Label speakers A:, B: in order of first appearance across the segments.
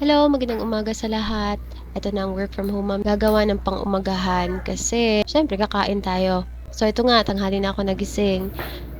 A: Hello, magandang umaga sa lahat. Ito na ang work from home ma'am. Gagawa ng pang-umagahan kasi syempre kakain tayo. So ito nga, tanghali na ako nagising.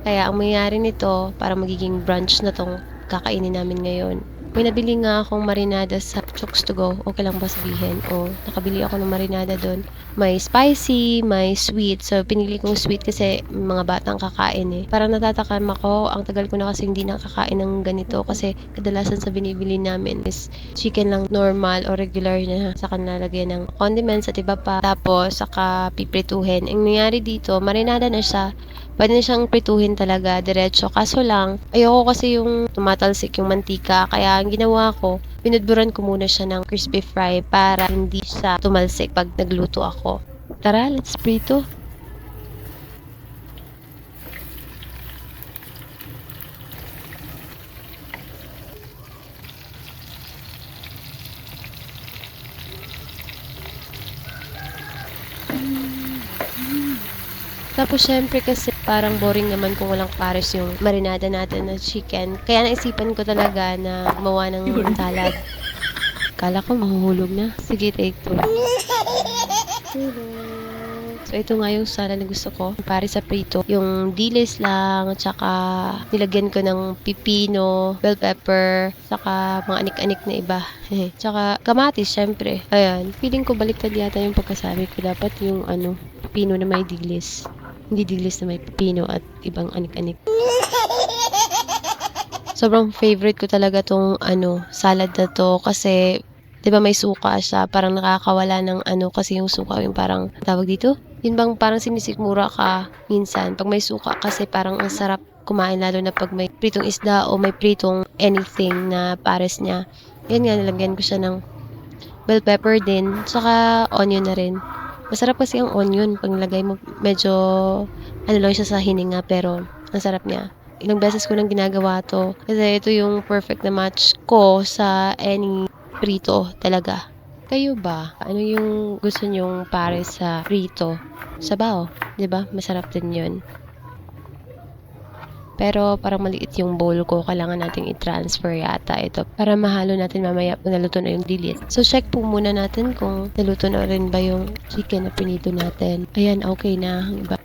A: Kaya ang mangyayari nito, para magiging brunch na tong kakainin namin ngayon. May nabili nga akong marinada sa Chooks to Go. Okay lang ba sabihin? O, nakabili ako ng marinada doon. May spicy, may sweet. So, pinili kong sweet kasi mga batang kakain eh. Parang natatakam ako. Ang tagal ko na kasi hindi nakakain ng ganito kasi kadalasan sa binibili namin is chicken lang normal o regular na sa kanlalagyan ng condiments at iba pa. Tapos, saka piprituhin. Ang nangyari dito, marinada na siya. Pwede na siyang prituhin talaga, diretso. Kaso lang, ayoko kasi yung tumatalsik yung mantika. Kaya ang ginawa ko, pinudburan ko muna siya ng crispy fry para hindi siya tumalsik pag nagluto ako. Tara, let's prito. Tapos syempre kasi parang boring naman kung walang pares yung marinada natin na chicken. Kaya naisipan ko talaga na gumawa ng salad. Kala ko mahuhulog na. Sige, take two. So, ito nga yung salad na gusto ko. Para sa prito. Yung dilis lang, tsaka nilagyan ko ng pipino, bell pepper, tsaka mga anik-anik na iba. Tsaka kamatis, syempre. Ayan. Feeling ko baliktad yata yung pagkasabi ko. Dapat yung pipino na may dilis. Hindi dilis na may pipino at ibang anik-anik. Sobrang favorite ko talaga tong salad na to kasi 'di ba may suka siya, parang nakakawala ng kasi yung suka yung parang tawag dito? Yun bang parang sinisikmura ka minsan pag may suka kasi parang ang sarap kumain lalo na pag may pritong isda o may pritong anything na pares niya. Yan nga nilagyan ko siya ng bell pepper din, tsaka onion na rin. Masarap kasi ang onion pag nilagay mo medyo lang siya sa hininga pero ang sarap niya. Ilang beses ko nang ginagawa 'to kasi ito yung perfect na match ko sa any prito talaga. Kayo ba, ano yung gusto niyong pares sa prito? Sabaw, 'di ba? Masarap din 'yun. Pero parang maliit yung bowl ko, kailangan nating i-transfer yata ito para mahalo natin mamaya pag naluto na yung dilis. So check po muna natin kung naluto na rin ba yung chicken na pinito natin. Ayan, okay na. Iba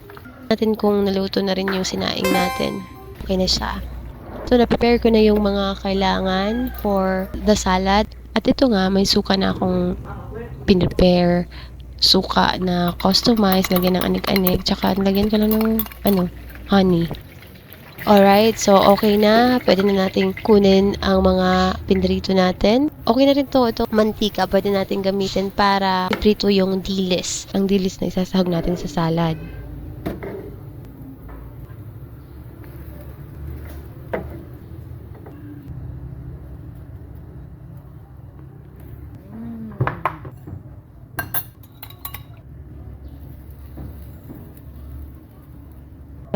A: natin kung naluto na rin yung sinaing natin. Okay na siya. So na-prepare ko na yung mga kailangan for the salad. At ito nga, may suka na akong pinrepare. Suka na customized, lagyan ng anik-anik. Tsaka lagyan ko lang ng honey. Alright, so okay na. Pwede na nating kunin ang mga pinrito natin. Okay na rin to. Ito, mantika. Pwede natin gamitin para iprito yung dilis. Ang dilis na isasahog natin sa salad.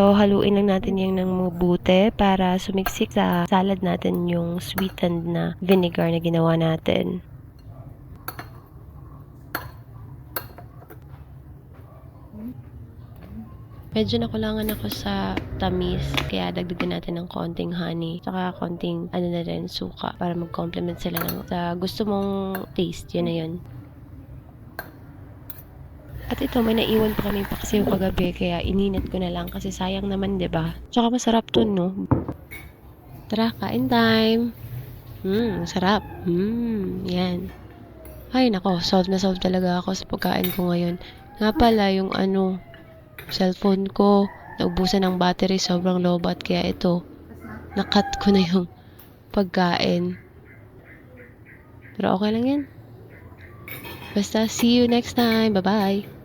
A: So, haluin lang natin yung ng mabuti para sumiksik sa salad natin yung sweetened na vinegar na ginawa natin. Medyo nakulangan ako sa tamis, kaya dagdagan natin ng konting honey, tsaka konting na rin, suka, para mag-complement sila ng sa gusto mong taste, yun na yun. At ito, may naiwan pa kami paksiw kagabi, kaya ininit ko na lang kasi sayang naman, 'di ba? Tsaka masarap 'to, no? Tara, kain time! Sarap. Yan. Ay, nako, solve na solve talaga ako sa pagkain ko ngayon. Nga pala, yung cellphone ko, naubusan ng battery, sobrang lobat, kaya ito, nakat ko na yung pagkain. Pero okay lang yan. Basta, see you next time. Bye-bye!